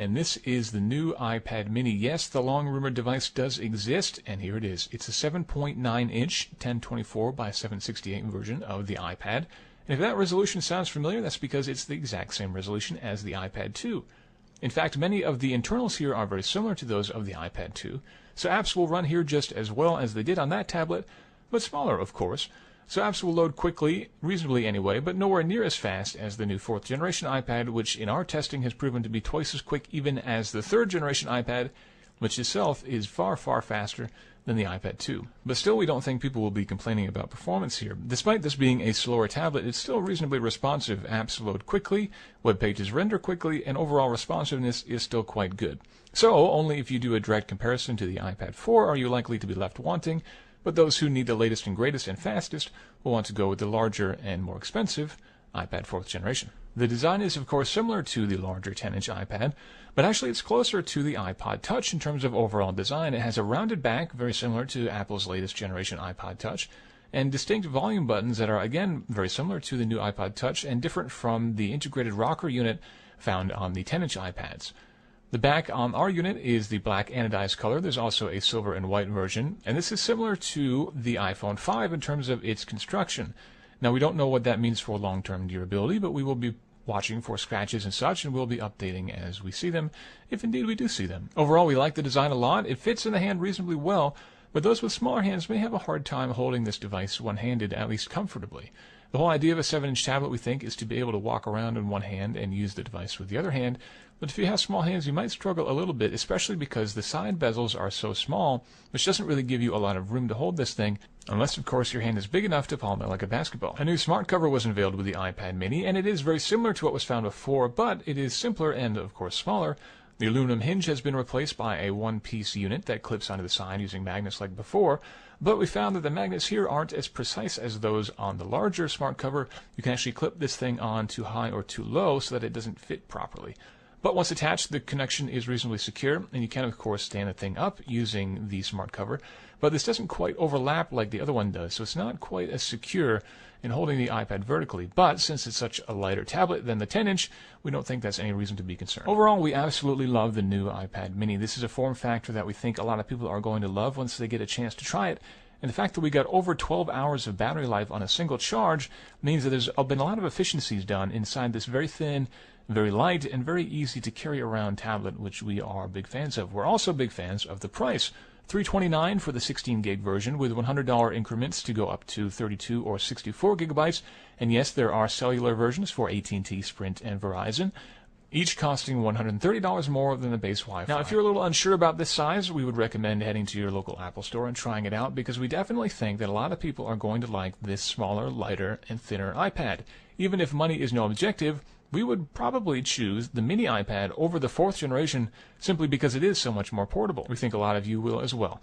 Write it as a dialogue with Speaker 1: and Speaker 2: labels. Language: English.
Speaker 1: And this is the new iPad mini. Yes, the long-rumored device does exist, and here it is. It's a 7.9-inch 1024 by 768 version of the iPad. And if that resolution sounds familiar, that's because it's the exact same resolution as the iPad 2. In fact, many of the internals here are very similar to those of the iPad 2, so apps will run here just as well as they did on that tablet, but smaller, of course. So apps will load quickly, reasonably anyway, but nowhere near as fast as the new 4th generation iPad, which in our testing has proven to be twice as quick even as the 3rd generation iPad, which itself is far, far faster than the iPad 2. But still, we don't think people will be complaining about performance here. Despite this being a slower tablet, it's still reasonably responsive. Apps load quickly, web pages render quickly, and overall responsiveness is still quite good. So, only if you do a direct comparison to the iPad 4 are you likely to be left wanting, but those who need the latest and greatest and fastest will want to go with the larger and more expensive iPad 4th generation. The design is of course similar to the larger 10-inch iPad, but actually it's closer to the iPod Touch in terms of overall design. It has a rounded back, very similar to Apple's latest generation iPod Touch, and distinct volume buttons that are again very similar to the new iPod Touch and different from the integrated rocker unit found on the 10-inch iPads. The back on our unit is the black anodized color. There's also a silver and white version, and this is similar to the iPhone 5 in terms of its construction. Now, we don't know what that means for long-term durability, but we will be watching for scratches and such, and we'll be updating as we see them, if indeed we do see them. Overall, we like the design a lot. It fits in the hand reasonably well, but those with smaller hands may have a hard time holding this device one-handed, at least comfortably. The whole idea of a 7-inch tablet, we think, is to be able to walk around in one hand and use the device with the other hand. But if you have small hands, you might struggle a little bit, especially because the side bezels are so small, which doesn't really give you a lot of room to hold this thing, unless, of course, your hand is big enough to palm it like a basketball. A new smart cover was unveiled with the iPad mini, and it is very similar to what was found before, but it is simpler and, of course, smaller. The aluminum hinge has been replaced by a one-piece unit that clips onto the side using magnets like before, but we found that the magnets here aren't as precise as those on the larger smart cover. You can actually clip this thing on too high or too low so that it doesn't fit properly. But once attached, the connection is reasonably secure, and you can, of course, stand the thing up using the smart cover. But this doesn't quite overlap like the other one does, so it's not quite as secure in holding the iPad vertically. But since it's such a lighter tablet than the 10-inch, we don't think that's any reason to be concerned. Overall, we absolutely love the new iPad mini. This is a form factor that we think a lot of people are going to love once they get a chance to try it. And the fact that we got over 12 hours of battery life on a single charge means that there's been a lot of efficiencies done inside this very thin, very light, and very easy to carry around tablet, which we are big fans of. We're also big fans of the price. $329 for the 16 gig version with $100 increments to go up to 32 or 64 gigabytes. And yes, there are cellular versions for AT&T, Sprint, and Verizon, each costing $130 more than the base Wi-Fi. Now, if you're a little unsure about this size, we would recommend heading to your local Apple store and trying it out, because we definitely think that a lot of people are going to like this smaller, lighter, and thinner iPad. Even if money is no objective, we would probably choose the mini iPad over the 4th generation simply because it is so much more portable. We think a lot of you will as well.